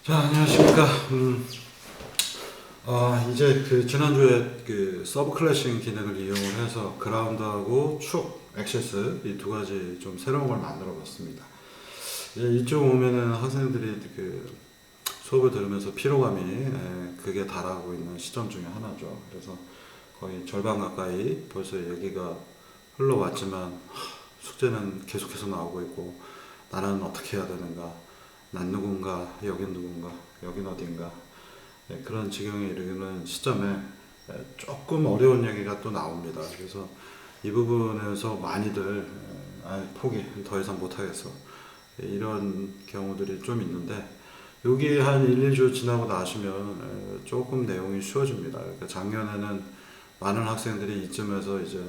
자, 안녕하십니까. 이제 그 지난주에 그 서브 클래싱 기능을 이용을 해서 그라운드하고 축, 액세스 이 두 가지 좀 새로운 걸 만들어 봤습니다. 이제 이쪽 오면은 학생들이 그 수업을 들으면서 피로감이 극에 달하고 있는 시점 중에 하나죠. 그래서 거의 절반 가까이 벌써 얘기가 흘러왔지만 숙제는 계속해서 나오고 있고 나는 어떻게 해야 되는가, 난 누군가, 여긴 누군가, 여긴 어딘가, 그런 지경에 이르는 시점에 조금 어려운 얘기가 또 나옵니다. 그래서 이 부분에서 많이들 포기, 더 이상 못하겠어, 이런 경우들이 좀 있는데, 여기 한 1, 2주 지나고 나시면 조금 내용이 쉬워집니다. 그러니까 작년에는 많은 학생들이 이쯤에서 이제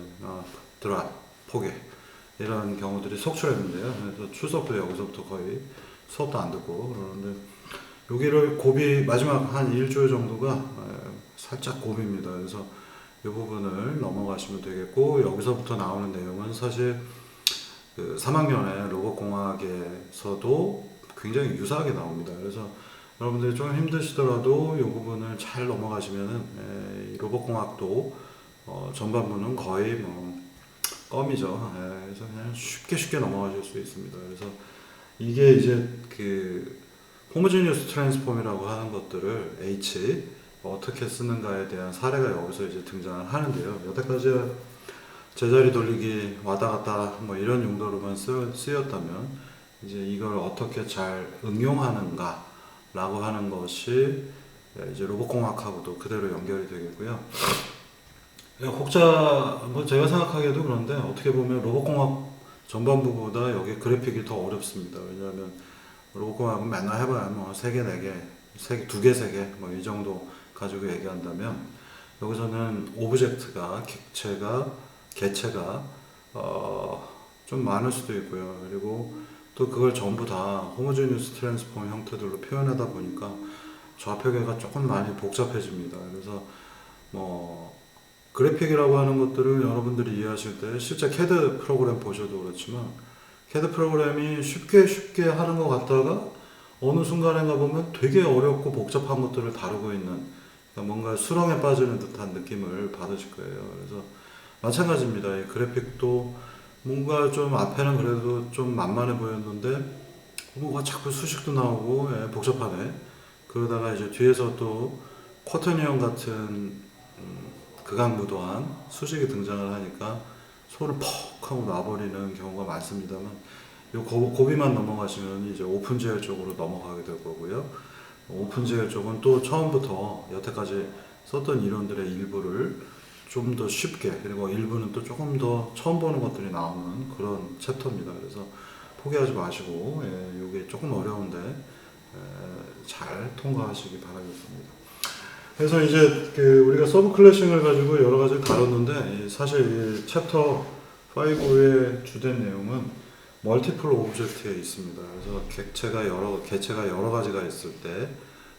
들어와, 포기, 이런 경우들이 속출했는데요. 그래서 출석도 여기서부터 거의 수업도 안 듣고 그러는데, 여기를 고비 마지막 한 일주일 정도가 살짝 고비입니다. 그래서 이 부분을 넘어가시면 되겠고, 여기서부터 나오는 내용은 사실 그 3학년의 로봇공학에서도 굉장히 유사하게 나옵니다. 그래서 여러분들이 좀 힘드시더라도 이 부분을 잘 넘어가시면은 로봇공학도 전반부는 거의 뭐 껌이죠. 그래서 그냥 쉽게 넘어가실 수 있습니다. 그래서 이게 이제 그 호모지니어스 트랜스폼이라고 하는 것들을 H 어떻게 쓰는가에 대한 사례가 여기서 이제 등장을 하는데요. 여태까지 제자리 돌리기, 왔다 갔다 뭐 이런 용도로만 쓰였다면, 이제 이걸 어떻게 잘 응용하는가 라고 하는 것이 이제 로봇공학하고도 그대로 연결이 되겠고요. 혹자 뭐 제가 생각하기에도 그런데, 어떻게 보면 로봇공학 전반부보다 여기 그래픽이 더 어렵습니다. 왜냐하면 로봇공학은 맨날 해봐야 뭐 3개, 4개, 2개, 3개 뭐 이 정도 가지고 얘기한다면, 여기서는 오브젝트가, 개체가 좀 많을 수도 있고요. 그리고 또 그걸 전부 다 호모지니어스 트랜스폼 형태들로 표현하다 보니까 좌표계가 조금 많이 복잡해집니다. 그래서 뭐 그래픽이라고 하는 것들을 여러분들이 이해하실 때 실제 CAD 프로그램 보셔도 그렇지만, CAD 프로그램이 쉽게 하는 것 같다가 어느 순간에 가보면 되게 어렵고 복잡한 것들을 다루고 있는, 그러니까 뭔가 수렁에 빠지는 듯한 느낌을 받으실 거예요. 그래서 마찬가지입니다. 이 그래픽도 뭔가 좀 앞에는 그래도 좀 만만해 보였는데 뭐가 자꾸 수식도 나오고 복잡하네. 그러다가 이제 뒤에서 또 쿼터니언 같은 극악무도한 수식이 등장을 하니까 손을 퍽 하고 놔버리는 경우가 많습니다만, 요 고비만 넘어가시면 이제 오픈GL 쪽으로 넘어가게 될 거고요. 오픈GL 쪽은 또 처음부터 여태까지 썼던 이론들의 일부를 좀 더 쉽게, 그리고 일부는 또 조금 더 처음 보는 것들이 나오는 그런 챕터입니다. 그래서 포기하지 마시고, 이게 조금 어려운데 잘 통과하시기 바라겠습니다. 그래서 이제 그 우리가 서브 클래싱을 가지고 여러 가지를 다뤘는데, 사실 이 챕터 5의 주된 내용은 멀티플 오브젝트에 있습니다. 그래서 개체가 여러 가지가 있을 때,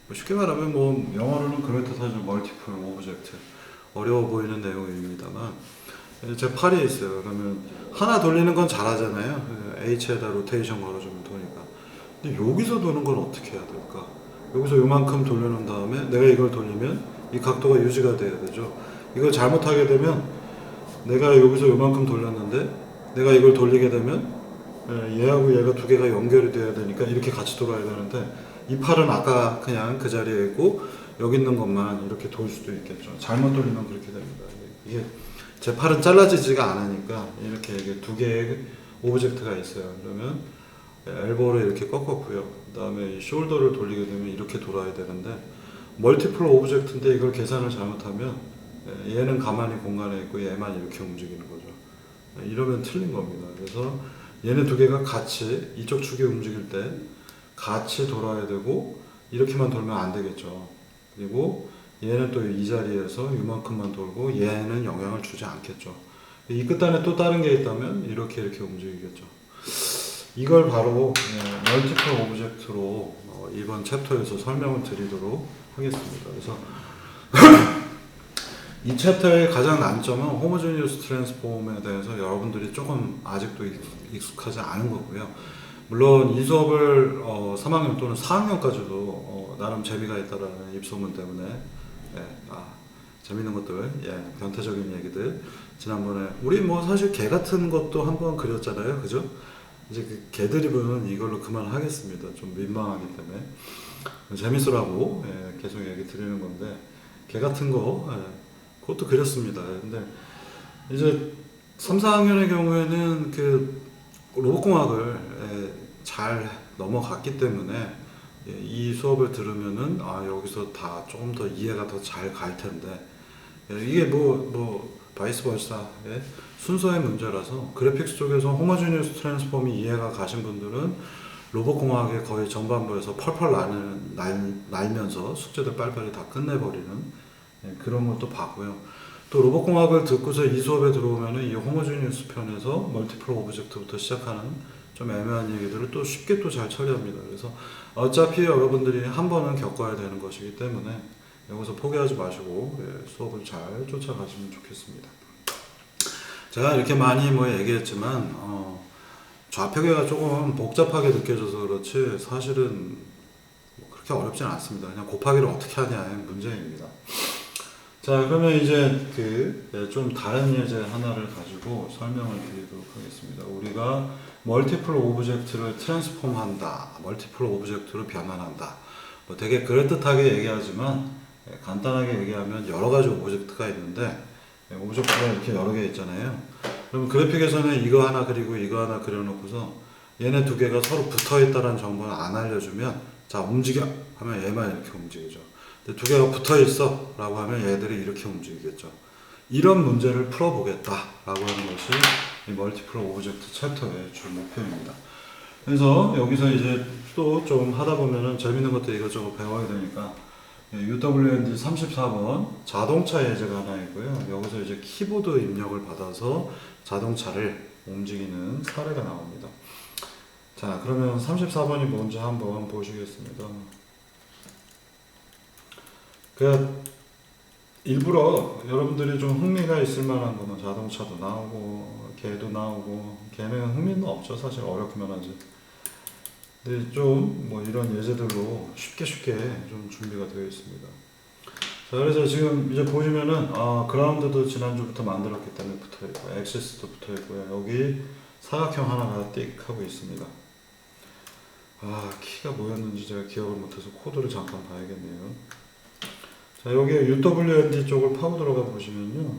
뭐 쉽게 말하면 뭐 영어로는 그럴듯하죠. 멀티플 오브젝트. 어려워 보이는 내용입니다만, 제 팔이 있어요. 그러면 하나 돌리는 건 잘하잖아요. H에다 로테이션 걸어주면 도니까. 근데 여기서 도는 건 어떻게 해야 될까? 여기서 요만큼 돌려놓은 다음에 내가 이걸 돌리면 이 각도가 유지가 돼야 되죠. 이걸 잘못하게 되면, 내가 여기서 요만큼 돌렸는데 내가 이걸 돌리게 되면 얘하고 얘가 두 개가 연결이 돼야 되니까 이렇게 같이 돌아야 되는데, 이 팔은 아까 그냥 그 자리에 있고 여기 있는 것만 이렇게 돌 수도 있겠죠. 잘못 돌리면 그렇게 됩니다. 이게 제 팔은 잘라지지가 않으니까 이렇게 이게 두 개의 오브젝트가 있어요. 그러면 엘보를 이렇게 꺾었고요. 그 다음에 이 숄더를 돌리게 되면 이렇게 돌아야 되는데, 멀티플 오브젝트인데 이걸 계산을 잘못하면 얘는 가만히 공간에 있고 얘만 이렇게 움직이는 거죠. 이러면 틀린 겁니다. 그래서 얘네 두 개가 같이 이쪽 축이 움직일 때 같이 돌아야 되고, 이렇게만 돌면 안 되겠죠. 그리고 얘는 또 이 자리에서 이만큼만 돌고 얘는 영향을 주지 않겠죠. 이 끝단에 또 다른 게 있다면 이렇게 움직이겠죠. 이걸 바로 멀티플 오브젝트로 이번 챕터에서 설명을 드리도록 하겠습니다. 그래서 이 챕터의 가장 난점은 호모지니어스 트랜스폼에 대해서 여러분들이 조금 아직도 익숙하지 않은 거고요. 물론 이 수업을 3학년 또는 4학년까지도 나름 재미가 있다라는 입소문 때문에 예, 재밌는 것들, 예, 변태적인 얘기들 지난번에 우리 뭐 사실 개 같은 것도 한번 그렸잖아요, 그죠? 이제 그 개 드립은 이걸로 그만하겠습니다. 좀 민망하기 때문에 재밌으라고 예, 계속 얘기 드리는 건데 개 같은 거 예, 그것도 그렸습니다. 근데 이제 3, 4학년의 경우에는 그 로봇공학을 예, 잘 넘어갔기 때문에 예, 이 수업을 들으면은 여기서 다 조금 더 이해가 더 잘 갈 텐데 예, 이게 뭐 바이스 벌사 예, 순서의 문제라서 그래픽스 쪽에서 호모지니어스 트랜스폼이 이해가 가신 분들은 로봇공학의 거의 전반부에서 펄펄 날면서 숙제들 빨리빨리 다 끝내버리는 예, 그런 것도 봤고요. 또 로봇공학을 듣고서 이 수업에 들어오면은 이 호모지니어스 편에서 멀티플 오브젝트부터 시작하는 좀 애매한 얘기들을 또 쉽게 또 잘 처리합니다. 그래서 어차피 여러분들이 한 번은 겪어야 되는 것이기 때문에 여기서 포기하지 마시고 예, 수업을 잘 쫓아가시면 좋겠습니다. 제가 이렇게 많이 뭐 얘기했지만 좌표계가 조금 복잡하게 느껴져서 그렇지 사실은 뭐 그렇게 어렵진 않습니다. 그냥 곱하기를 어떻게 하냐의 문제입니다. 자, 그러면 이제 좀 다른 예제 하나를 가지고 설명을 드리도록 하겠습니다. 우리가 멀티플 오브젝트를 트랜스폼한다, 멀티플 오브젝트로 변환한다. 뭐 되게 그럴듯하게 얘기하지만 간단하게 얘기하면 여러 가지 오브젝트가 있는데 오브젝트가 이렇게 여러 개 있잖아요. 그럼 그래픽에서는 이거 하나 그리고 이거 하나 그려놓고서 얘네 두 개가 서로 붙어있다는 정보는 안 알려주면 자 움직여 하면 얘만 이렇게 움직이죠. 근데 두 개가 붙어있어 라고 하면 얘들이 이렇게 움직이겠죠. 이런 문제를 풀어보겠다 라고 하는 것이 이 멀티플 오브젝트 챕터의 주 목표입니다. 그래서 여기서 이제 또 좀 하다 보면은 재밌는 것도 이것저것 배워야 되니까 UWND 34번 자동차 예제가 하나 있고요. 여기서 이제 키보드 입력을 받아서 자동차를 움직이는 사례가 나옵니다. 자, 그러면 34번이 뭔지 한번 보시겠습니다. 일부러 여러분들이 좀 흥미가 있을 만한 거는 자동차도 나오고 개도 나오고 개는 흥미는 없죠. 사실 어렵기만 하지. 근데 좀 뭐 이런 예제들로 쉽게 좀 준비가 되어 있습니다. 자, 그래서 지금 이제 보시면은 그라운드도 지난주부터 만들었기 때문에 붙어 있고 액세스도 붙어 있고요. 여기 사각형 하나가 띡 하고 있습니다. 키가 뭐였는지 제가 기억을 못해서 코드를 잠깐 봐야겠네요. 자, 여기 UWND 쪽을 파고 들어가 보시면요.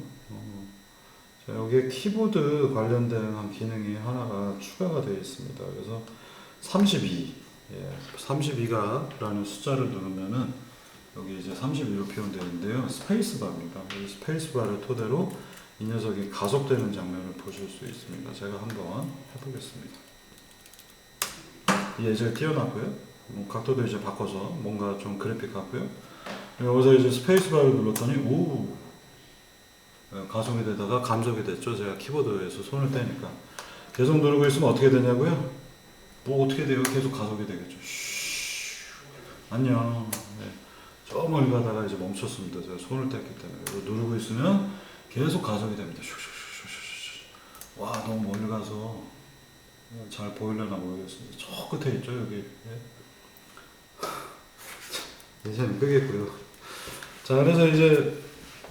자, 여기에 키보드 관련된 한 기능이 하나가 추가가 되어 있습니다. 그래서 32, 32가라는 숫자를 누르면은 여기 이제 32로 표현되어 있는데요. 스페이스바입니다. 이 스페이스바를 토대로 이 녀석이 가속되는 장면을 보실 수 있습니다. 제가 한번 해보겠습니다. 이 예제를 띄워놨고요. 각도도 이제 바꿔서 뭔가 좀 그래픽 같고요. 여기서 이제 스페이스바를 눌렀더니 가속이 되다가 감속이 됐죠. 제가 키보드에서 손을 떼니까 계속 누르고 있으면 어떻게 되냐고요? 뭐 어떻게 돼요? 계속 가속이 되겠죠. 안녕. 네. 저 멀리 가다가 이제 멈췄습니다. 제가 손을 뗐기 때문에 누르고 있으면 계속 가속이 됩니다. 와, 너무 멀리 가서 잘 보이려나 모르겠습니다. 저 끝에 있죠, 여기. 이제는 끄겠고요. 자, 그래서 이제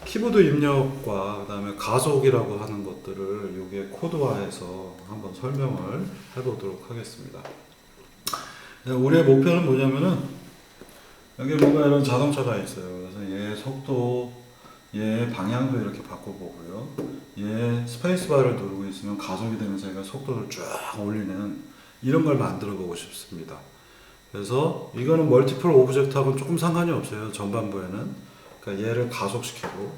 키보드 입력과 그 다음에 가속이라고 하는 것들을 여기에 코드화해서 한번 설명을 해보도록 하겠습니다. 우리의 목표는 뭐냐면은 여기 뭔가 이런 자동차가 있어요. 그래서 얘 속도, 얘 방향도 이렇게 바꿔보고요. 얘 스페이스바를 누르고 있으면 가속이 되면서 얘가 속도를 쫙 올리는 이런 걸 만들어 보고 싶습니다. 그래서 이거는 멀티플 오브젝트하고는 조금 상관이 없어요. 전반부에는. 그러니까 얘를 가속시키고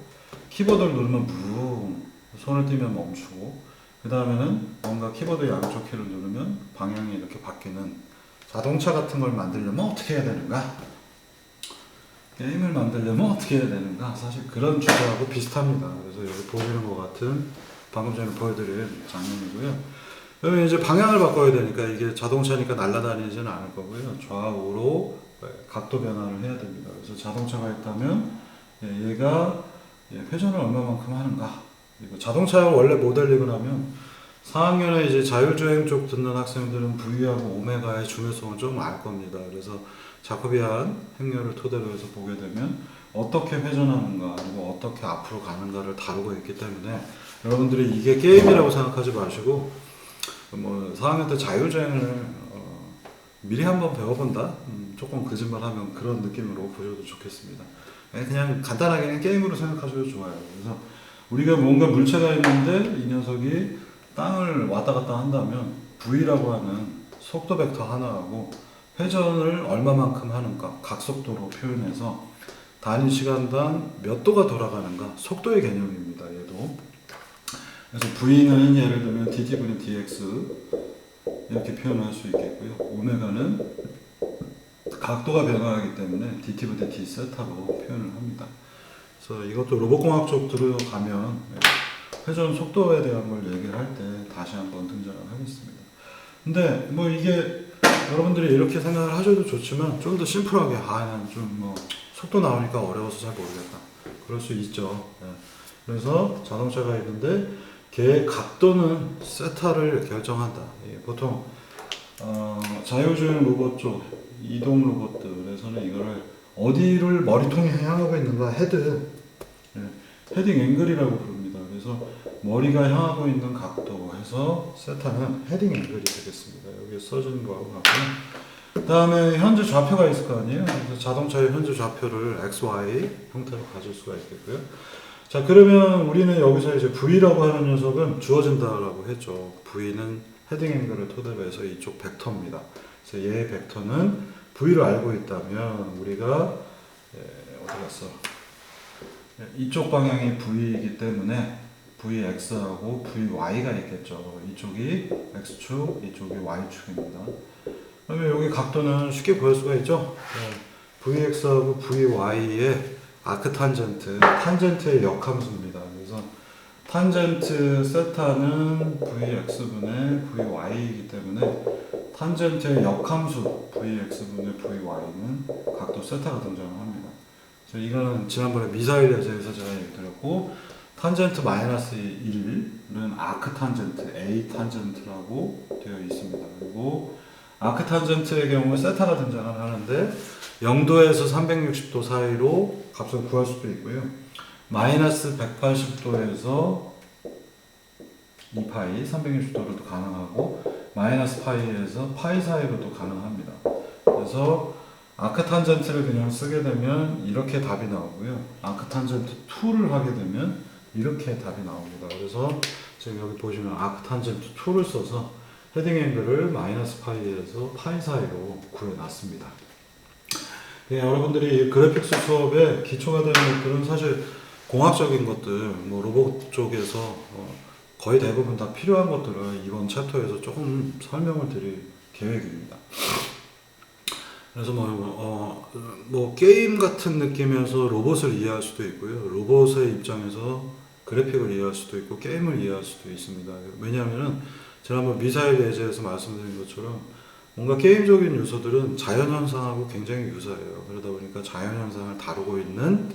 키보드를 누르면 붕 손을 띄면 멈추고 그 다음에는 뭔가 키보드 양쪽 키를 누르면 방향이 이렇게 바뀌는 자동차 같은 걸 만들려면 어떻게 해야 되는가? 게임을 만들려면 어떻게 해야 되는가? 사실 그런 주제하고 비슷합니다. 그래서 여기 보이는 것 같은 방금 전에 보여드린 장면이고요. 그러면 이제 방향을 바꿔야 되니까 이게 자동차니까 날아다니지는 않을 거고요. 좌우로 각도 변화를 해야 됩니다. 그래서 자동차가 있다면 얘가 회전을 얼마만큼 하는가. 그리고 자동차를 원래 모델링을 하면 4학년에 이제 자율주행 쪽 듣는 학생들은 V하고 오메가의 중요성을 좀 알 겁니다. 그래서 자코비안 행렬을 토대로 해서 보게 되면 어떻게 회전하는가 그리고 어떻게 앞으로 가는가를 다루고 있기 때문에 여러분들이 이게 게임이라고 생각하지 마시고 뭐 4학년 때 자율주행을 미리 한번 배워본다? 조금 거짓말하면 그런 느낌으로 보셔도 좋겠습니다. 그냥 간단하게 그냥 게임으로 생각하셔도 좋아요. 그래서 우리가 뭔가 물체가 있는데 이 녀석이 땅을 왔다 갔다 한다면 V라고 하는 속도 벡터 하나하고 회전을 얼마만큼 하는가 각속도로 표현해서 단위 시간당 몇 도가 돌아가는가 속도의 개념입니다. 얘도. 그래서 V는 예를 들면 dt분의 dx 이렇게 표현할 수 있겠고요. 오메가는 각도가 변화하기 때문에 dt분의 d 세타로 표현을 합니다. 그래서 이것도 로봇공학 쪽 들어가면 회전 속도에 대한 걸 얘기를 할 때 다시 한번 등장을 하겠습니다. 근데 뭐 이게 여러분들이 이렇게 생각을 하셔도 좋지만 좀 더 심플하게 난 좀 뭐 속도 나오니까 어려워서 잘 모르겠다. 그럴 수 있죠. 그래서 자동차가 있는데 걔의 각도는 세타를 결정한다. 보통 자율주행 로봇 쪽 이동 로봇들에서는 이거를 어디를 머리통이 향하고 있는가 헤딩 앵글이라고 부릅니다. 그래서 머리가 향하고 있는 각도 해서 세타는 헤딩 앵글이 되겠습니다. 여기 써진 거하고 같고요. 그 다음에 현재 좌표가 있을 거 아니에요. 그래서 자동차의 현재 좌표를 XY 형태로 가질 수가 있겠고요. 자, 그러면 우리는 여기서 이제 V라고 하는 녀석은 주어진다라고 했죠. V는 헤딩 앵글을 토대로 해서 이쪽 벡터입니다. 그래서 얘의 벡터는 V를 알고 있다면 우리가 어디 갔어? 이쪽 방향이 V이기 때문에 VX하고 VY가 있겠죠. 이쪽이 X축, 이쪽이 Y축입니다. 그러면 여기 각도는 쉽게 구할 수가 있죠. VX하고 VY의 아크탄젠트, 탄젠트의 역함수입니다. 그래서 탄젠트 세타는 VX분의 VY이기 때문에 탄젠트의 역함수 VX분의 VY는 각도 세타가 등장을 합니다. 그래서 이거는 지난번에 미사일 예제에서 제가 얘기 드렸고 탄젠트 마이너스 1은 아크탄젠트, A 탄젠트라고 되어 있습니다. 그리고 아크탄젠트의 경우 세타가 등장을 하는데 0도에서 360도 사이로 값을 구할 수도 있고요. 마이너스 180도에서 2파이, 360도로도 가능하고 마이너스 파이에서 파이 사이로도 가능합니다. 그래서 아크탄젠트를 그냥 쓰게 되면 이렇게 답이 나오고요. 아크탄젠트 2를 하게 되면 이렇게 답이 나옵니다. 그래서 지금 여기 보시면 아크탄젠트 2를 써서 헤딩 앵글을 마이너스 파이에서 파이 사이로 구해놨습니다. 여러분들이 그래픽스 수업에 기초가 되는 것들은 사실 공학적인 것들, 뭐 로봇 쪽에서 거의 대부분 다 필요한 것들을 이번 챕터에서 조금 설명을 드릴 계획입니다. 그래서 뭐 게임 같은 느낌에서 로봇을 이해할 수도 있고요. 로봇의 입장에서 그래픽을 이해할 수도 있고 게임을 이해할 수도 있습니다. 왜냐하면은 지난번 미사일 예제에서 말씀드린 것처럼 뭔가 게임적인 요소들은 자연현상하고 굉장히 유사해요. 그러다 보니까 자연현상을 다루고 있는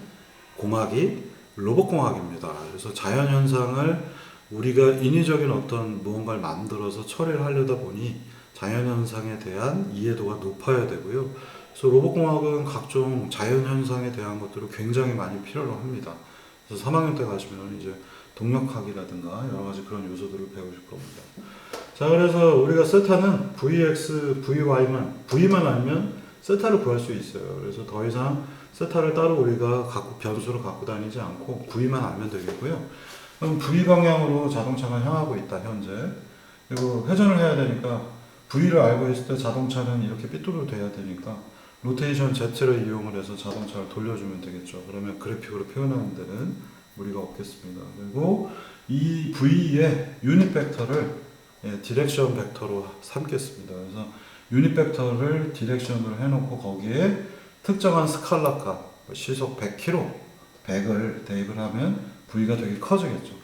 공학이 로봇공학입니다. 그래서 자연현상을 우리가 인위적인 어떤 무언가를 만들어서 처리를 하려다 보니 자연현상에 대한 이해도가 높아야 되고요. 그래서 로봇공학은 각종 자연현상에 대한 것들을 굉장히 많이 필요로 합니다. 그래서 3학년 때 가시면 이제 동력학이라든가 여러 가지 그런 요소들을 배우실 겁니다. 자, 그래서 우리가 세타는 VX, V만 알면 세타를 구할 수 있어요. 그래서 더 이상 세타를 따로 우리가 변수로 갖고 다니지 않고 V만 알면 되겠고요. 그럼 V 방향으로 자동차가 향하고 있다, 현재. 그리고 회전을 해야 되니까 V를 알고 있을 때 자동차는 이렇게 삐뚤어 돼야 되니까 로테이션 Z를 이용을 해서 자동차를 돌려주면 되겠죠. 그러면 그래픽으로 표현하는 데는 무리가 없겠습니다. 그리고 이 V의 유닛 벡터를 디렉션 벡터로 삼겠습니다. 그래서 유닛 벡터를 디렉션으로 해놓고 거기에 특정한 스칼라 값, 시속 100km, 100을 대입을 하면 V가 되게 커지겠죠.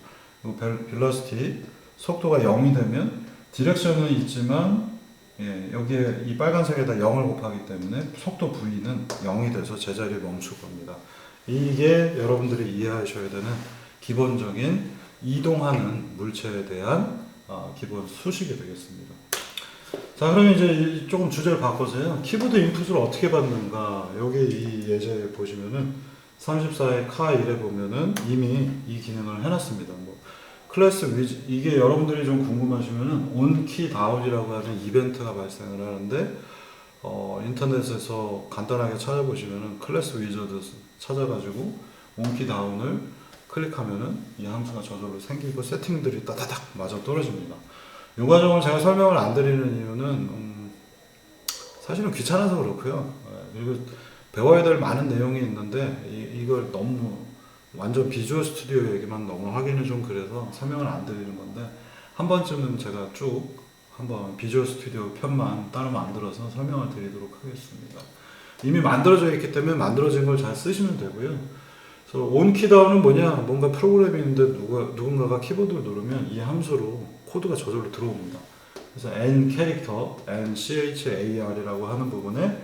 그리고 벨러시티, 속도가 0이 되면 디렉션은 있지만 여기에 이 빨간색에다 0을 곱하기 때문에 속도 V는 0이 돼서 제자리에 멈출 겁니다. 이게 여러분들이 이해하셔야 되는 기본적인 이동하는 물체에 대한 기본 수식이 되겠습니다. 자, 그러면 이제 조금 주제를 바꿔서요. 키보드 인풋을 어떻게 받는가. 여기 이 예제 보시면은 34의 카1에 보면은 이미 이 기능을 해놨습니다. 뭐 클래스 위즈, 이게 여러분들이 좀 궁금하시면은 온키 다운이라고 하는 이벤트가 발생을 하는데 인터넷에서 간단하게 찾아보시면은 클래스 위저드 찾아가지고 온키 다운을 클릭하면은 이 함수가 저절로 생기고 세팅들이 따다닥 맞아 떨어집니다. 이 과정을 제가 설명을 안 드리는 이유는 사실은 귀찮아서 그렇고요. 그리고 배워야 될 많은 내용이 있는데 이걸 너무 완전 비주얼 스튜디오 얘기만 너무 하기는 좀 그래서 설명을 안 드리는 건데 한 번쯤은 제가 쭉 한번 비주얼 스튜디오 편만 따로 만들어서 설명을 드리도록 하겠습니다. 이미 만들어져 있기 때문에 만들어진 걸 잘 쓰시면 되고요. 그래서 온키다운은 뭐냐, 뭔가 프로그램인데 누군가가 키보드를 누르면 이 함수로 코드가 저절로 들어옵니다. 그래서 n 캐릭터, nchar이라고 하는 부분에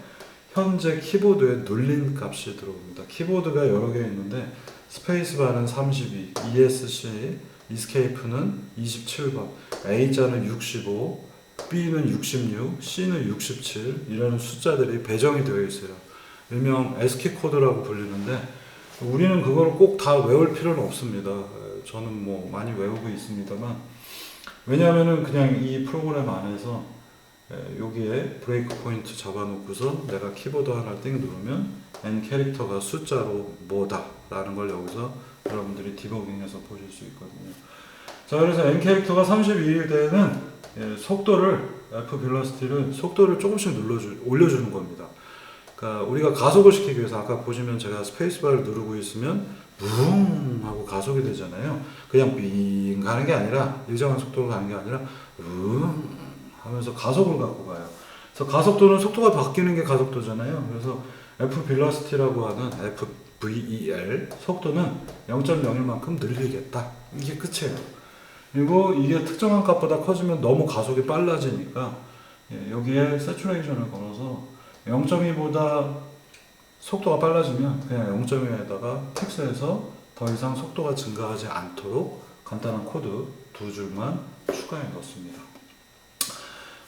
현재 키보드에 눌린 값이 들어옵니다. 키보드가 여러 개 있는데 스페이스바는 32, ESC, 이스케이프는 27번, A자는 65, B는 66, C는 67 이라는 숫자들이 배정이 되어 있어요. 일명 ASCII 코드라고 불리는데 우리는 그걸 꼭 다 외울 필요는 없습니다. 저는 뭐 많이 외우고 있습니다만 왜냐하면은 그냥 이 프로그램 안에서 여기에 브레이크 포인트 잡아놓고서 내가 키보드 하나를 띵 누르면 n 캐릭터가 숫자로 뭐다 라는 걸 여기서 여러분들이 디버깅해서 보실 수 있거든요. 자, 그래서 n 캐릭터가 32일 때는 속도를 f velocity를 속도를 조금씩 올려주는 겁니다. 그러니까 우리가 가속을 시키기 위해서 아까 보시면 제가 스페이스바를 누르고 있으면 웅 하고 가속이 되잖아요. 그냥 빙 가는 게 아니라 일정한 속도로 가는 게 아니라 웅 하면서 가속을 갖고 가요. 그래서 가속도는 속도가 바뀌는 게 가속도잖아요. 그래서 F velocity라고 하는 FVEL 속도는 0.01만큼 늘리겠다. 이게 끝이에요. 그리고 이게 특정한 값보다 커지면 너무 가속이 빨라지니까 여기에 saturation 걸어서 0.2보다 속도가 빨라지면 그냥 0.2에다가 텍스트에서 더 이상 속도가 증가하지 않도록 간단한 코드 두 줄만 추가해 넣습니다.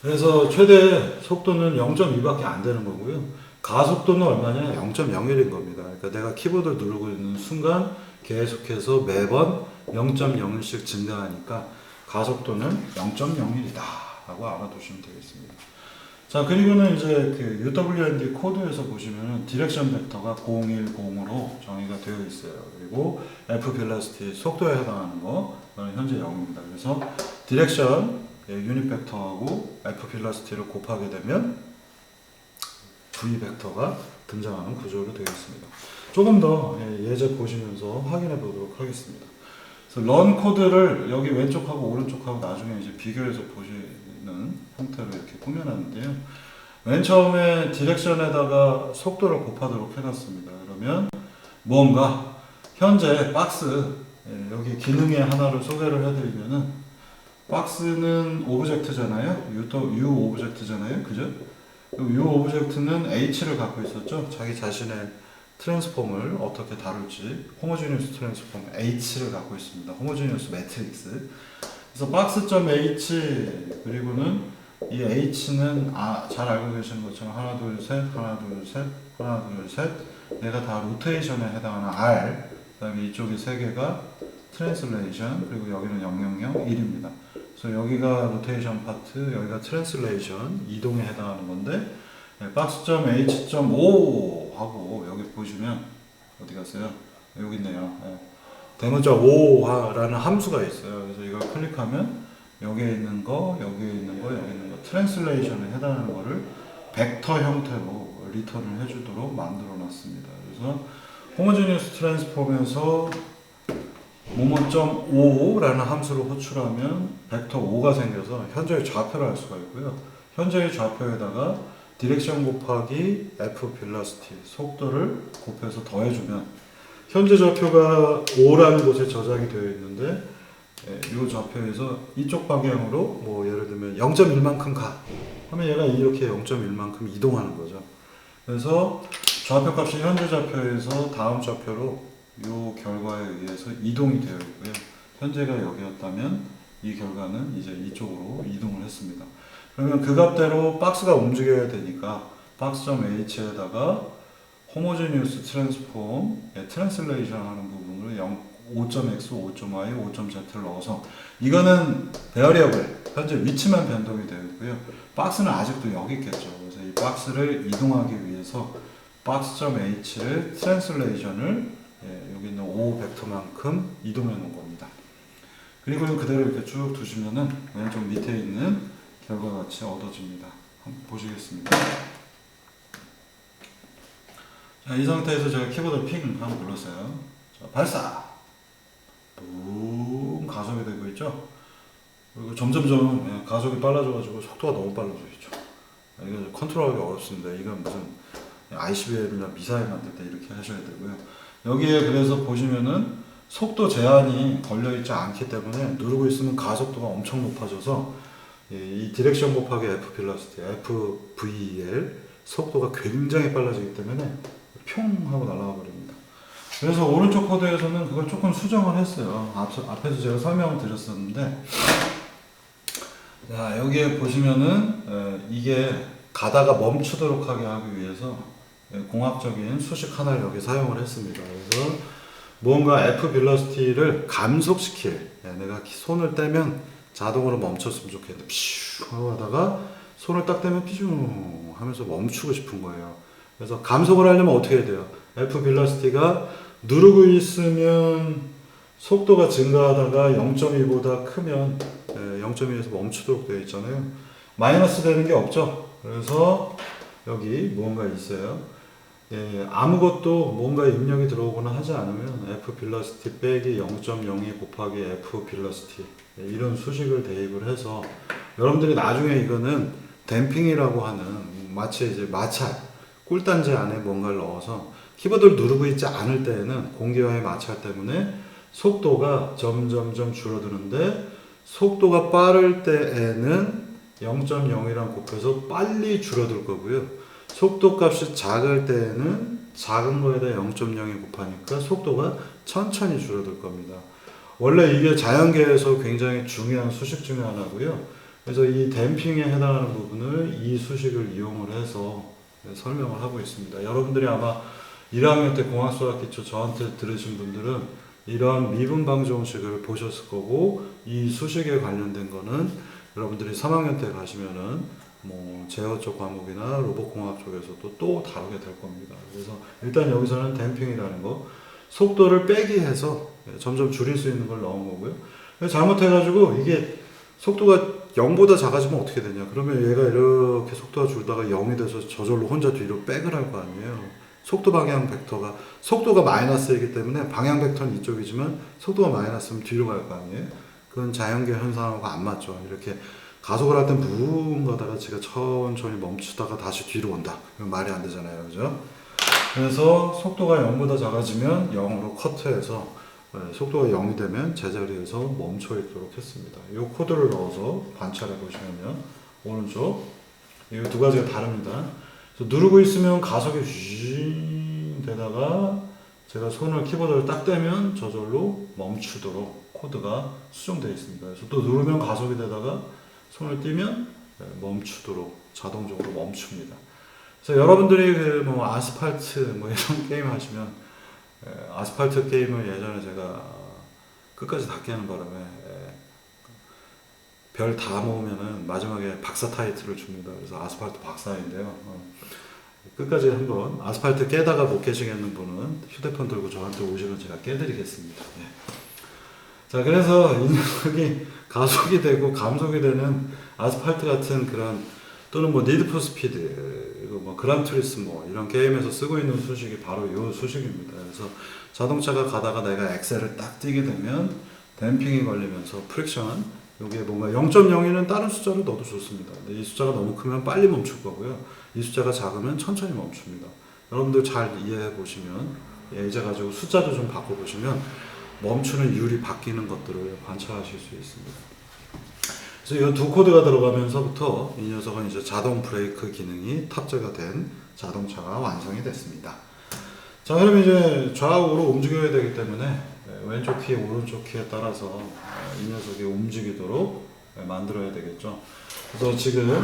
그래서 최대 속도는 0.2밖에 안 되는 거고요. 가속도는 얼마냐? 0.01인 겁니다. 그러니까 내가 키보드를 누르고 있는 순간 계속해서 매번 0.01씩 증가하니까 가속도는 0.01이다 라고 알아두시면 되겠습니다. 자, 그리고는 이제 그 UWND 코드에서 보시면은 디렉션 벡터가 010으로 정의가 되어 있어요. 그리고 F velocity 속도에 해당하는 거는 현재 0입니다. 그래서 디렉션 유닛 벡터하고 F velocity를 곱하게 되면 V 벡터가 등장하는 구조로 되어 있습니다. 조금 더 예제 보시면서 확인해 보도록 하겠습니다. 그래서 런 코드를 여기 왼쪽하고 오른쪽하고 나중에 이제 비교해서 보시는 형태로 이렇게 꾸며놨는데요. 맨 처음에 디렉션에다가 속도를 곱하도록 해놨습니다. 그러면 뭔가 현재 박스 여기 기능의 하나를 소개를 해드리면은 박스는 오브젝트잖아요. U 오브젝트잖아요. 그죠? U 오브젝트는 H를 갖고 있었죠. 자기 자신의 트랜스폼을 어떻게 다룰지 호모지니어스 트랜스폼 H를 갖고 있습니다. 호모지니어스 매트릭스. 그래서 박스.h 그리고는 이 H는 잘 알고 계시는 것처럼 하나 둘 셋 하나 둘 셋 하나 둘 셋 얘가 다 로테이션에 해당하는 R 그다음에 이쪽에 세 개가 트랜슬레이션 그리고 여기는 000 1입니다. 그래서 여기가 로테이션 파트 여기가 트랜슬레이션 이동에 해당하는 건데 박스.h.5 하고 여기 보시면 어디 갔어요? 여기 있네요. 대문자 5라는 함수가 있어요. 그래서 이걸 클릭하면 여기에 있는 거, 여기에 있는 거, 여기 있는 거 트랜슬레이션에 해당하는 거를 벡터 형태로 리턴을 해주도록 만들어 놨습니다. 그래서 호모지니어스 트랜스폼에서 모모.5라는 함수를 호출하면 벡터 5가 생겨서 현재의 좌표를 알 수가 있고요. 현재의 좌표에다가 디렉션 곱하기 F velocity 속도를 곱해서 더해주면 현재 좌표가 5라는 곳에 저장이 되어 있는데 이 좌표에서 이쪽 방향으로 뭐 예를 들면 0.1만큼 가 하면 얘가 이렇게 0.1만큼 이동하는 거죠. 그래서 좌표 값이 현재 좌표에서 다음 좌표로 이 결과에 의해서 이동이 되어 있고요. 현재가 여기였다면 이 결과는 이제 이쪽으로 이동을 했습니다. 그러면 그 값대로 박스가 움직여야 되니까 박스.h에다가 호모지니우스 트랜스폼, 트랜슬레이션 하는 부분을 5.x, 5.y, 5.z를 넣어서 이거는 베어리어블, 현재 위치만 변동이 되어 있고요. 박스는 아직도 여기 있겠죠. 그래서 이 박스를 이동하기 위해서 박스.h를 트랜슬레이션을 여기 있는 O 벡터만큼 이동해 놓은 겁니다. 그리고 그대로 이렇게 쭉 두시면은 왼쪽 밑에 있는 결과가 같이 얻어집니다. 한번 보시겠습니다. 자, 이 상태에서 제가 키보드 핑 한번 눌렀어요. 자, 발사! 붕! 가속이 되고 있죠? 그리고 점점점 가속이 빨라져가지고 속도가 너무 빨라져 있죠. 이거 컨트롤하기 어렵습니다. 이건 무슨 ICBM이나 미사일 만들 때 이렇게 하셔야 되고요. 여기에 그래서 보시면은 속도 제한이 걸려있지 않기 때문에 누르고 있으면 가속도가 엄청 높아져서 이 디렉션 곱하기 F 빌러시티, FVL 속도가 굉장히 빨라지기 때문에 평 하고 날아가 버립니다. 그래서 오른쪽 코드에서는 그걸 조금 수정을 했어요. 앞에서 제가 설명을 드렸었는데, 자, 여기에 보시면은 이게 가다가 멈추도록 하게 하기 위해서 공학적인 수식 하나를 여기 사용을 했습니다. 그래서 무언가 F 빌러시티를 감속시킬, 내가 손을 떼면 자동으로 멈췄으면 좋겠는데 피슈 하고 하다가 손을 딱 떼면 피슈 하면서 멈추고 싶은 거예요. 그래서 감속을 하려면 어떻게 해야 돼요? F 빌러시티가 누르고 있으면 속도가 증가하다가 0.2보다 크면 0.2에서 멈추도록 되어 있잖아요. 마이너스 되는 게 없죠. 그래서 여기 무언가 있어요. 아무것도 뭔가 입력이 들어오거나 하지 않으면 F 빌러시티 빼기 0.02 곱하기 F 빌러시티 이런 수식을 대입을 해서 여러분들이 나중에 이거는 댐핑이라고 하는 마치 이제 마찰 꿀단지 안에 뭔가를 넣어서 키보드를 누르고 있지 않을 때에는 공기와의 마찰 때문에 속도가 점점점 줄어드는데 속도가 빠를 때에는 0.0이랑 곱해서 빨리 줄어들 거고요. 속도 값이 작을 때에는 작은 거에다 0.02 곱하니까 속도가 천천히 줄어들 겁니다. 원래 이게 자연계에서 굉장히 중요한 수식 중에 하나고요. 그래서 이 댐핑에 해당하는 부분을 이 수식을 이용을 해서 설명을 하고 있습니다. 여러분들이 아마 1학년 때 공학수학기초 저한테 들으신 분들은 이런 미분방정식을 보셨을 거고 이 수식에 관련된 거는 여러분들이 3학년 때 가시면은 뭐 제어 쪽 과목이나 로봇공학 쪽에서도 또 다루게 될 겁니다. 그래서 일단 여기서는 댐핑이라는 거 속도를 빼기 해서 점점 줄일 수 있는 걸 넣은 거고요. 잘못해가지고 이게 속도가 0보다 작아지면 어떻게 되냐? 그러면 얘가 이렇게 속도가 줄다가 0이 돼서 저절로 혼자 뒤로 백을 할 거 아니에요. 속도 방향 벡터가 속도가 마이너스이기 때문에 방향 벡터는 이쪽이지만 속도가 마이너스면 뒤로 갈 거 아니에요. 그건 자연계 현상하고 안 맞죠. 이렇게 가속을 할 땐 부웅 가다가 제가 천천히 멈추다가 다시 뒤로 온다. 이건 말이 안 되잖아요. 그죠? 그래서 속도가 0보다 작아지면 0으로 커트해서 속도가 0이 되면 제자리에서 멈춰 있도록 했습니다. 이 코드를 넣어서 관찰해 보시면 오른쪽 이 두 가지가 다릅니다. 그래서 누르고 있으면 가속이 휘 되다가 제가 손을 키보드를 딱 떼면 저절로 멈추도록 코드가 수정되어 있습니다. 그래서 또 누르면 가속이 되다가 손을 띄면 멈추도록 자동적으로 멈춥니다. 그래서 여러분들이 뭐 아스팔트 뭐 이런 게임 하시면 아스팔트 게임을 예전에 제가 끝까지 다 깨는 바람에 별 다 모으면은 마지막에 박사 타이틀을 줍니다. 그래서 아스팔트 박사인데요. 끝까지 한번 아스팔트 깨다가 못 깨시겠는 분은 휴대폰 들고 저한테 오시면 제가 깨드리겠습니다. 자, 그래서 이 녀석이 가속이 되고 감속이 되는 아스팔트 같은 그런 또는 뭐 니드 포 스피드 뭐 그란 투리스모 이런 게임에서 쓰고 있는 수식이 바로 이 수식입니다. 그래서 자동차가 가다가 내가 엑셀을 딱 띄게 되면 댐핑이 걸리면서 프릭션 여기에 뭔가 0.02는 다른 숫자를 넣어도 좋습니다. 근데 이 숫자가 너무 크면 빨리 멈출 거고요. 이 숫자가 작으면 천천히 멈춥니다. 여러분들 잘 이해해 보시면 예제 가지고 숫자도 좀 바꿔 보시면 멈추는 이율이 바뀌는 것들을 관찰하실 수 있습니다. 그래서 이 두 코드가 들어가면서부터 이 녀석은 이제 자동 브레이크 기능이 탑재가 된 자동차가 완성이 됐습니다. 자, 그럼 이제 좌우로 움직여야 되기 때문에 왼쪽 키, 오른쪽 키에 따라서 이 녀석이 움직이도록 만들어야 되겠죠. 그래서 지금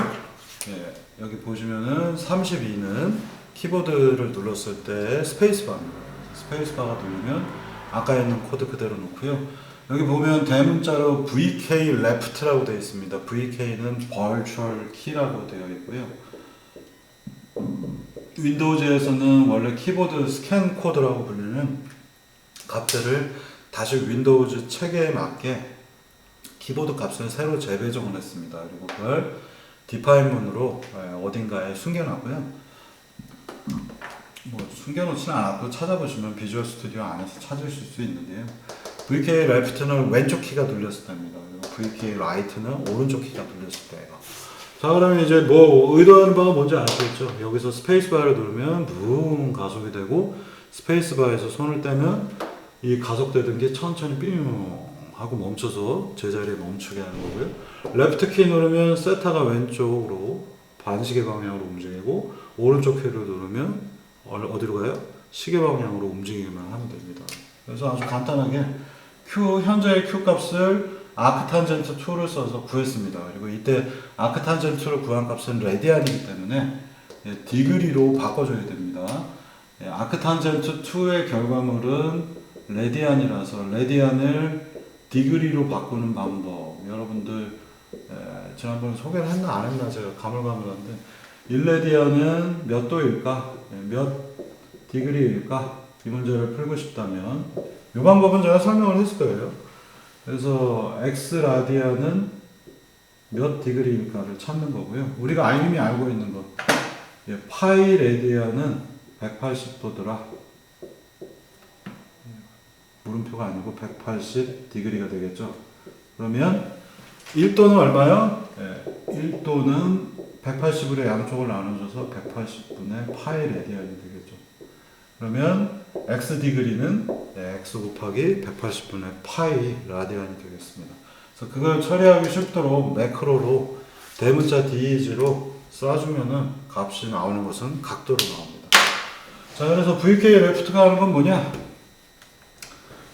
여기 보시면은 32는 키보드를 눌렀을 때 스페이스바입니다. 스페이스바가 누르면 아까 있는 코드 그대로 놓고요. 여기 보면 대문자로 VK left라고 되어 있습니다. VK는 Virtual Key라고 되어 있고요. 윈도우즈에서는 원래 키보드 스캔 코드라고 불리는 값들을 다시 윈도우즈 체계에 맞게 키보드 값을 새로 재배정을 했습니다. 그리고 그걸 디파인문으로 어딘가에 숨겨놨고요. 뭐 숨겨놓지는 않았고 찾아보시면 비주얼 스튜디오 안에서 찾으실 수 있는데요. VK left는 왼쪽 키가 눌렸을 때입니다. 그리고 VK right는 오른쪽 키가 눌렸을 때예요. 자, 그러면 이제 뭐 의도하는 바가 뭔지 아시겠죠? 여기서 스페이스바를 누르면 붕 가속이 되고 스페이스바에서 손을 떼면 이 가속되던 게 천천히 삐용 하고 멈춰서 제자리에 멈추게 하는 거고요. 레프트 키 누르면 세타가 왼쪽으로 반시계 방향으로 움직이고 오른쪽 키를 누르면 어디로 가요? 시계 방향으로 움직이기만 하면 됩니다. 그래서 아주 간단하게 현재의 Q 값을 아크탄젠트 2를 써서 구했습니다. 그리고 이때 아크탄젠트를 구한 값은 레디안이기 때문에 디그리로 바꿔줘야 됩니다. 아크탄젠트 2의 결과물은 레디안이라서 레디안을 디그리로 바꾸는 방법, 여러분들 지난번에 소개를 했나 안 했나 제가 가물가물한데 1레디안은 몇 도일까? 몇 디그리일까? 이 문제를 풀고 싶다면 이 방법은 제가 설명을 했을 거예요. 그래서 x 라디안은 몇 디그리일까를 찾는 거고요. 우리가 이미 알고 있는 것, 파이 레디안은 180도더라. 물음표가 아니고 180 디그리가 되겠죠. 그러면 1도는 얼마요? 1도는 180으로 양쪽을 나눠줘서 180분의 파이 레디안이 되겠죠. 그러면 x 디그리는 x 곱하기 180분의 파이 라디안이 되겠습니다. 그래서 그걸 처리하기 쉽도록 매크로로 대문자 DEG로 쏴주면은 값이 나오는 것은 각도로 나옵니다. 자, 그래서 VK left가 하는 건 뭐냐?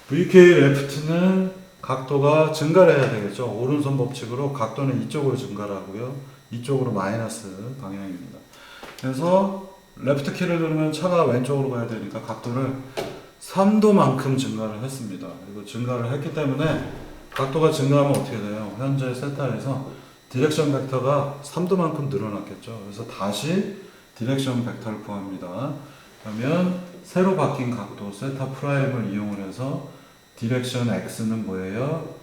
VK left는 각도가 증가를 해야 되겠죠. 오른손 법칙으로 각도는 이쪽으로 증가를 하고요. 이쪽으로 마이너스 방향입니다. 그래서 레프트 키를 누르면 차가 왼쪽으로 가야 되니까 각도를 3도만큼 증가를 했습니다. 그리고 증가를 했기 때문에 각도가 증가하면 어떻게 돼요? 현재 세타에서 디렉션 벡터가 3도만큼 늘어났겠죠. 그래서 다시 디렉션 벡터를 구합니다. 그러면 새로 바뀐 각도 세타 프라임을 이용을 해서 디렉션 x는 뭐예요?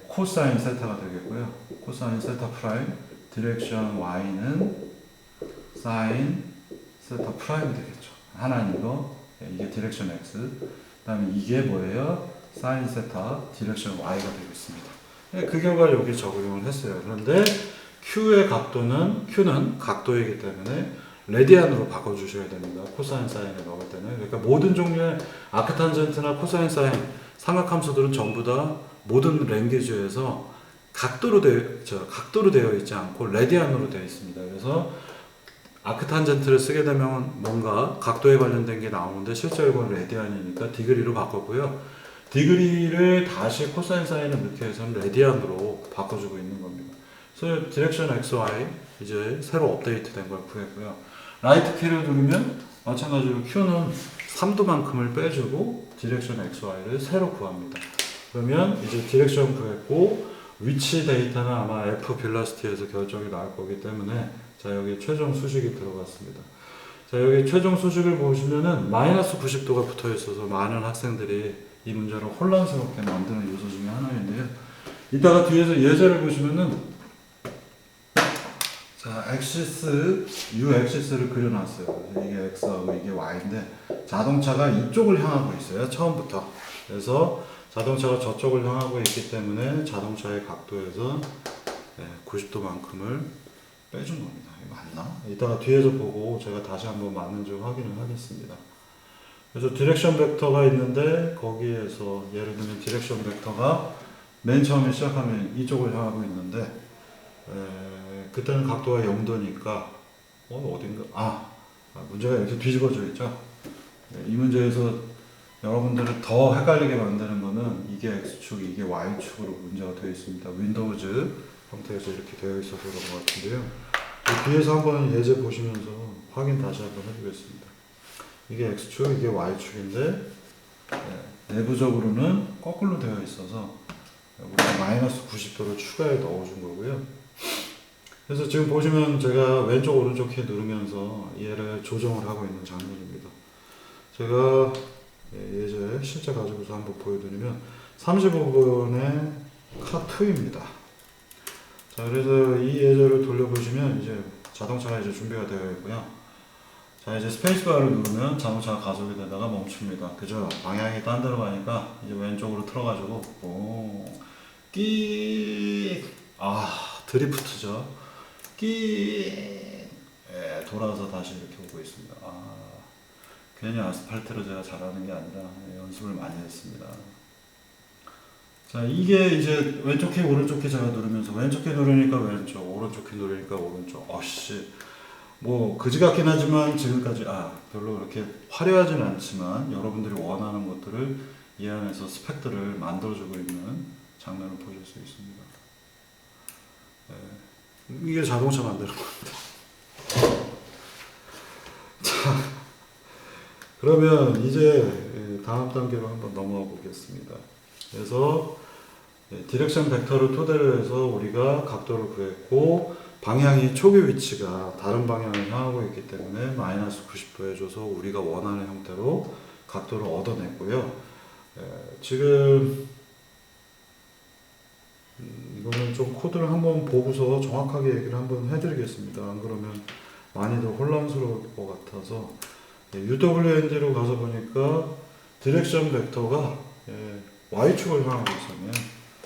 코사인 세타가 되겠고요. 코사인 세타 프라임, 디렉션 y는 사인 세타 프라임이 되겠죠. 하나는 이거, 이게 디렉션 x, 그 다음에 이게 뭐예요? 사인 세타, 디렉션 y가 되겠습니다. 그 결과를 여기 적용을 했어요. 그런데 q의 각도는, q는 각도이기 때문에 레디안으로 바꿔주셔야 됩니다. 코사인 사인에 넣을 때는. 그러니까 모든 종류의 아크탄젠트나 코사인 사인 삼각함수들은 전부 다 모든 랭귀지에서 각도로 되어 있지 않고 레디안으로 되어 있습니다. 그래서 아크탄젠트를 쓰게 되면 뭔가 각도에 관련된 게 나오는데 실제로 이건 레디안이니까 디그리로 바꿨고요. 디그리를 다시 코사인 사인을 넣게 해서는 레디안으로 바꿔주고 있는 겁니다. 그래서 디렉션 XY 이제 새로 업데이트된 걸 구했고요. 라이트 키를 누르면 마찬가지로 Q는 3도만큼을 빼주고 디렉션 XY를 새로 구합니다. 그러면 이제 디렉션 구했고 위치 데이터는 아마 F 빌라시티에서 결정이 나올 거기 때문에 자 여기 최종 수식이 들어갔습니다. 자 여기 최종 수식을 보시면은 마이너스 90도가 붙어 있어서 많은 학생들이 이 문제를 혼란스럽게 만드는 요소 중에 하나인데요. 이따가 뒤에서 예제를 보시면은 자, 엑시스, U 엑시스를 그려놨어요. 이게 X하고 이게 Y인데 자동차가 이쪽을 향하고 있어요. 처음부터. 그래서 자동차가 저쪽을 향하고 있기 때문에 자동차의 각도에서 90도만큼을 빼준 겁니다. 이거 맞나? 이따가 뒤에서 보고 제가 다시 한번 맞는지 확인을 하겠습니다. 그래서 디렉션 벡터가 있는데 거기에서 예를 들면 디렉션 벡터가 맨 처음에 시작하면 이쪽을 향하고 있는데 그때는 각도가 0도니까 어딘가 문제가 이렇게 뒤집어져 있죠. 이 문제에서 여러분들을 더 헷갈리게 만드는 거는 이게 X축, 이게 Y축으로 문제가 되어 있습니다. 윈도우즈 형태에서 이렇게 되어 있어서 그런 것 같은데요. 뒤에서 한번 예제 보시면서 확인 다시 한번 해보겠습니다. 이게 X축, 이게 Y축인데 내부적으로는 거꾸로 되어 있어서 우리가 마이너스 90도를 추가해 넣어준 거고요. 그래서 지금 보시면 제가 왼쪽 오른쪽 키 누르면서 얘를 조정을 하고 있는 장면입니다. 제가 예제 실제 가지고서 한번 보여드리면 35번의 카2입니다. 자, 그래서 이 예제를 돌려보시면 이제 자동차가 이제 준비가 되어 있고요. 자, 이제 스페이스바를 누르면 자동차가 가속이 되다가 멈춥니다. 그죠? 방향이 딴 데로 가니까 이제 왼쪽으로 틀어가지고 드리프트죠. 돌아서 다시 이렇게 오고 있습니다. 괜히 아스팔트로 제가 잘하는 게 아니라 연습을 많이 했습니다. 자, 이게 이제 왼쪽 키 오른쪽 키 제가 누르면서 왼쪽 키 누르니까 왼쪽, 오른쪽 키 누르니까 오른쪽. 뭐 그지 같긴 하지만 지금까지 별로 그렇게 화려하진 않지만 여러분들이 원하는 것들을 이 안에서 스펙들을 만들어주고 있는 장면을 보실 수 있습니다. 이게 자동차 만드는 겁니다. 자, 그러면 이제 다음 단계로 한번 넘어가 보겠습니다. 그래서 디렉션 벡터를 토대로 해서 우리가 각도를 구했고 방향이 초기 위치가 다른 방향을 향하고 있기 때문에 마이너스 90도 해줘서 우리가 원하는 형태로 각도를 얻어냈고요. 지금 이거는 좀 코드를 한번 보고서 정확하게 얘기를 한번 해드리겠습니다. 안 그러면 많이들 혼란스러울 것 같아서 UWND로 가서 보니까 디렉션 벡터가 Y축을 향하고 있었네요.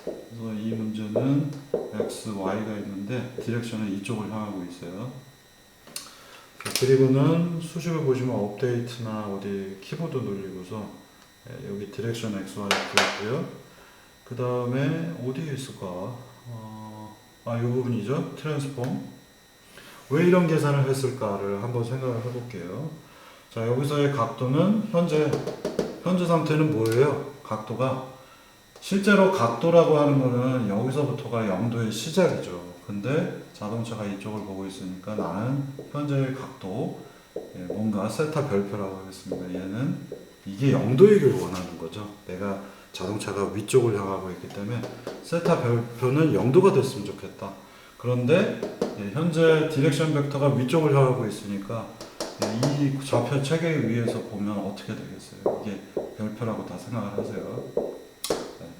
그래서 이 문제는 X, Y가 있는데 디렉션은 이쪽을 향하고 있어요. 그리고는 수식을 보시면 업데이트나 어디 키보드 눌리고서 여기 디렉션 X, Y 있고요. 그 다음에 어디에 있을까? 이 부분이죠. 트랜스폼. 왜 이런 계산을 했을까를 한번 생각을 해볼게요. 자, 여기서의 각도는 현재 상태는 뭐예요? 각도가 실제로 각도라고 하는 거는 여기서부터가 0도의 시작이죠. 근데 자동차가 이쪽을 보고 있으니까 나는 현재의 각도, 뭔가 세타 별표라고 하겠습니다. 얘는 이게 0도이길 원하는 거죠. 내가 자동차가 위쪽을 향하고 있기 때문에 세타 별표는 0도가 됐으면 좋겠다. 그런데 현재 디렉션 벡터가 위쪽을 향하고 있으니까 이 좌표 체계 위에서 보면 어떻게 되겠어요? 이게 별표라고 다 생각을 하세요.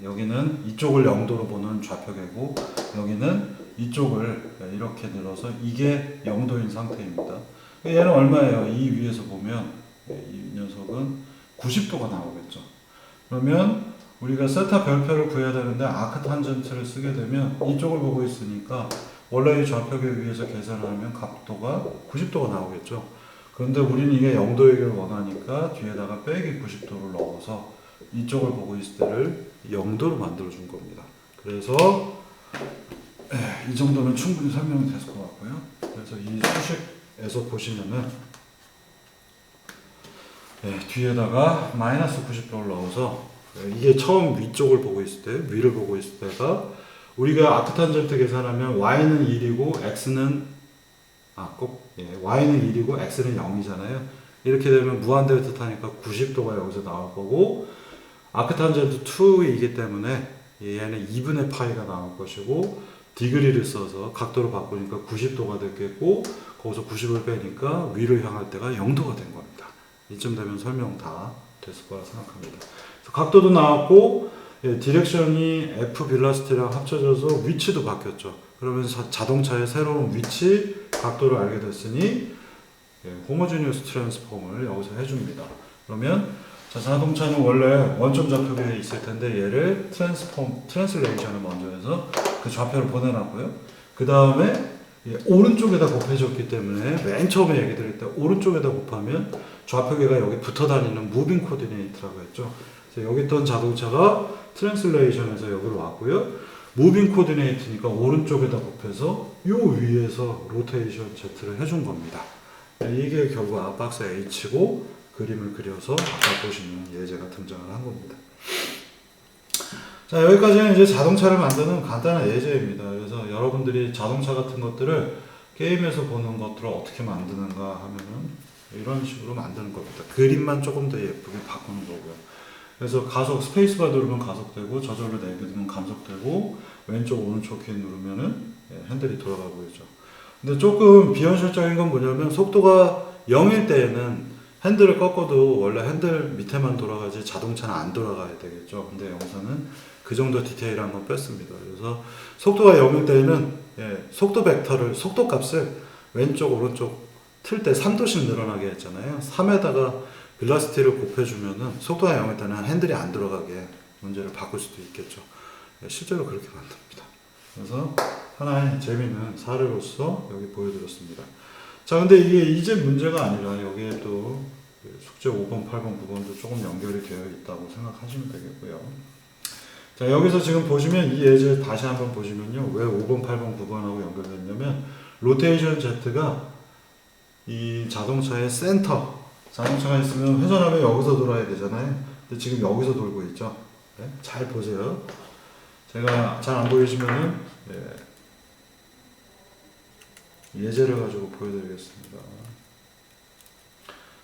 여기는 이쪽을 0도로 보는 좌표계고 여기는 이쪽을 이렇게 들어서 이게 0도인 상태입니다. 얘는 얼마예요? 이 위에서 보면 이 녀석은 90도가 나오겠죠. 그러면 우리가 세타 별표를 구해야 되는데 아크 탄젠트를 쓰게 되면 이쪽을 보고 있으니까 원래 이 좌표계 위에서 계산하면 각도가 90도가 나오겠죠. 그런데 우리는 이게 0도이길 원하니까 뒤에다가 빼기 90도를 넣어서 이쪽을 보고 있을 때를 0도로 만들어 준 겁니다. 그래서 이 정도면 충분히 설명이 됐을 것 같고요. 그래서 이 수식에서 보시면은 뒤에다가 마이너스 90도를 넣어서 이게 처음 위쪽을 보고 있을 때, 위를 보고 있을 때가 우리가 아크탄젠트 계산하면 y는 1이고 x는 y는 1이고 x는 0이잖아요. 이렇게 되면 무한대를 뜻하니까 90도가 여기서 나올 거고 아크탄젠트 2이기 때문에 얘는 2분의 파이가 나올 것이고 디그리를 써서 각도를 바꾸니까 90도가 됐겠고 거기서 90을 빼니까 위를 향할 때가 0도가 된 겁니다. 이쯤 되면 설명 다 됐을 거라 생각합니다. 각도도 나왔고 디렉션이 F 빌라시티랑 합쳐져서 위치도 바뀌었죠. 그러면서 자동차의 새로운 위치, 각도를 알게 됐으니 호모지니어스 트랜스폼을 여기서 해줍니다. 그러면 자동차는 원래 원점 좌표계에 있을 텐데 얘를 트랜슬레이션을 먼저 해서 그 좌표를 보내놨고요. 그 다음에 오른쪽에다 곱해줬기 때문에 맨 처음에 얘기 드릴 때 오른쪽에다 곱하면 좌표계가 여기 붙어 다니는 무빙 코디네이트라고 했죠. 그래서 여기 있던 자동차가 트랜슬레이션에서 여기로 왔고요. 무빙 코디네이트니까 오른쪽에다 곱해서 요 위에서 로테이션 Z를 해준 겁니다. 이게 결국 박스 H고 그림을 그려서 아까 보시는 예제가 등장을 한 겁니다. 자, 여기까지는 이제 자동차를 만드는 간단한 예제입니다. 그래서 여러분들이 자동차 같은 것들을 게임에서 보는 것들을 어떻게 만드는가 하면은 이런 식으로 만드는 겁니다. 그림만 조금 더 예쁘게 바꾸는 거고요. 그래서 가속, 스페이스바 누르면 가속되고, 저절로 내비두면 감속되고, 왼쪽, 오른쪽 키 누르면은 핸들이 돌아가고 있죠. 근데 조금 비현실적인 건 뭐냐면, 속도가 0일 때에는 핸들을 꺾어도 원래 핸들 밑에만 돌아가지 자동차는 안 돌아가야 되겠죠. 근데 여기서는 그 정도 디테일한 건 뺐습니다. 그래서 속도가 0일 때에는 속도 벡터를, 속도 값을 왼쪽, 오른쪽 틀 때 3도씩 늘어나게 했잖아요. 3에다가 빌라시티를 곱해주면은 속도가 0일 때는 핸들이 안 들어가게 문제를 바꿀 수도 있겠죠. 실제로 그렇게 만듭니다. 그래서 하나의 재미있는 사례로서 여기 보여드렸습니다. 자, 근데 이게 이제 문제가 아니라 여기에 또 숙제 5번, 8번, 9번도 조금 연결이 되어 있다고 생각하시면 되겠고요. 자, 여기서 지금 보시면 이 예제 다시 한번 보시면요. 왜 5번, 8번, 9번하고 연결됐냐면 로테이션 Z가 이 자동차의 센터, 자동차가 있으면 회전하면 여기서 돌아야 되잖아요. 근데 지금 여기서 돌고 있죠. 네? 잘 보세요. 제가 잘 안 보이시면은 예제를 가지고 보여드리겠습니다.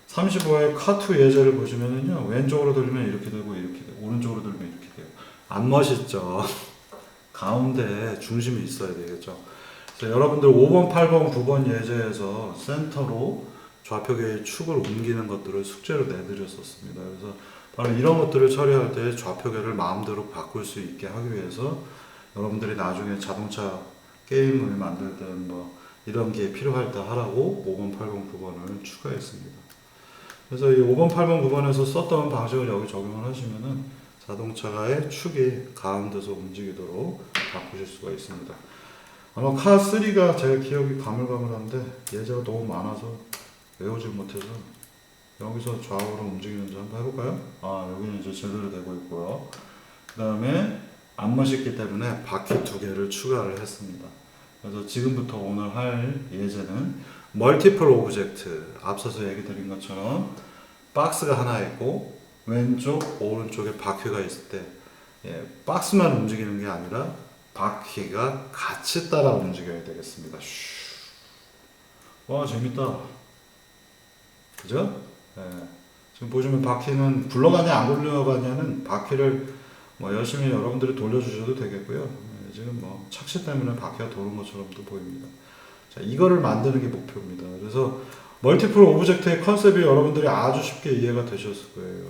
35의 카투 예제를 보시면은요, 왼쪽으로 돌리면 이렇게 되고 이렇게 되고 오른쪽으로 돌리면 이렇게 돼요. 안 멋있죠. 가운데 중심이 있어야 되겠죠. 그래서 여러분들 5번, 8번, 9번 예제에서 센터로 좌표계의 축을 옮기는 것들을 숙제로 내드렸었습니다. 그래서 바로 이런 것들을 처리할 때 좌표계를 마음대로 바꿀 수 있게 하기 위해서 여러분들이 나중에 자동차 게임을 만들 때 뭐 이런 게 필요할 때 하라고 5번, 8번, 9번을 추가했습니다. 그래서 이 5번, 8번, 9번에서 썼던 방식을 여기 적용을 하시면은 자동차의 축이 가운데서 움직이도록 바꾸실 수가 있습니다. 아마 카3가 제가 기억이 가물가물한데 예제가 너무 많아서 외우지 못해서 여기서 좌우로 움직이는지 한번 해볼까요? 아, 여기는 이제 제대로 되고 있고요. 그 다음에 안 멋있기 때문에 바퀴 2개를 추가를 했습니다. 그래서 지금부터 오늘 할 예제는 멀티플 오브젝트, 앞서서 얘기 드린 것처럼 박스가 하나 있고 왼쪽, 오른쪽에 바퀴가 있을 때 박스만 움직이는 게 아니라 바퀴가 같이 따라 움직여야 되겠습니다. 와, 재밌다. 그죠? 지금 보시면 바퀴는 굴러가냐 안 굴러가냐는 바퀴를 뭐 열심히 여러분들이 돌려주셔도 되겠고요. 지금 뭐 착시 때문에 바퀴가 도는 것처럼도 보입니다. 자, 이거를 만드는 게 목표입니다. 그래서 멀티플 오브젝트의 컨셉이 여러분들이 아주 쉽게 이해가 되셨을 거예요.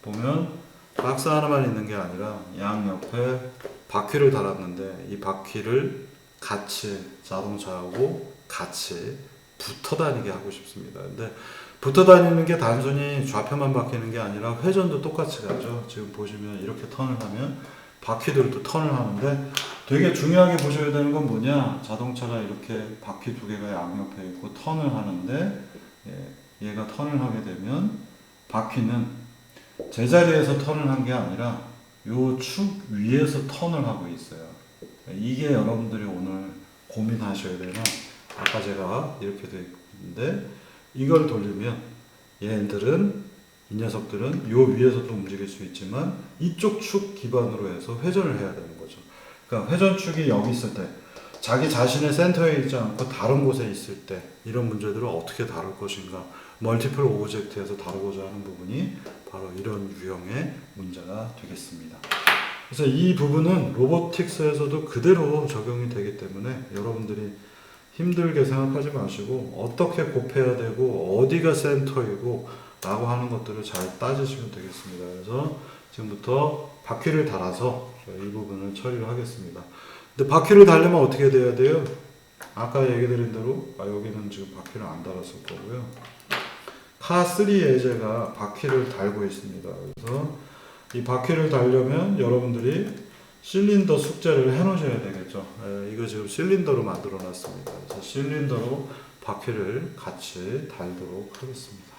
보면 박스 하나만 있는 게 아니라 양 옆에 바퀴를 달았는데 이 바퀴를 같이 자동차하고 같이 붙어 다니게 하고 싶습니다. 근데 붙어 다니는 게 단순히 좌표만 바뀌는 게 아니라 회전도 똑같이 가죠. 지금 보시면 이렇게 턴을 하면 바퀴들도 턴을 하는데 되게 중요하게 보셔야 되는 건 뭐냐, 자동차가 이렇게 바퀴 2개가 양옆에 있고 턴을 하는데 얘가 턴을 하게 되면 바퀴는 제자리에서 턴을 한 게 아니라 요 축 위에서 턴을 하고 있어요. 이게 여러분들이 오늘 고민하셔야 되나, 아까 제가 이렇게 되어 있는데 이걸 돌리면 얘들은, 이 녀석들은 요 위에서도 움직일 수 있지만 이쪽 축 기반으로 해서 회전을 해야 되는 거죠. 그러니까 회전축이 여기 있을 때 자기 자신의 센터에 있지 않고 다른 곳에 있을 때 이런 문제들을 어떻게 다룰 것인가, 멀티플 오브젝트에서 다루고자 하는 부분이 바로 이런 유형의 문제가 되겠습니다. 그래서 이 부분은 로보틱스에서도 그대로 적용이 되기 때문에 여러분들이 힘들게 생각하지 마시고 어떻게 곱해야 되고 어디가 센터이고 라고 하는 것들을 잘 따지시면 되겠습니다. 그래서 지금부터 바퀴를 달아서 이 부분을 처리를 하겠습니다. 근데 바퀴를 달려면 어떻게 돼야 돼요? 아까 얘기 드린 대로 여기는 지금 바퀴를 안 달았을 거고요. 카3 예제가 바퀴를 달고 있습니다. 그래서 이 바퀴를 달려면 여러분들이 실린더 숙제를 해 놓으셔야 되겠죠. 이거 지금 실린더로 만들어 놨습니다. 그래서 실린더로 바퀴를 같이 달도록 하겠습니다.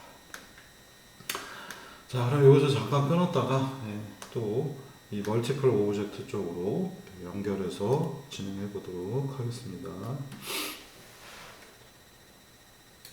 자, 그럼 여기서 잠깐 끊었다가 또 이 멀티플 오브젝트 쪽으로 연결해서 진행해 보도록 하겠습니다.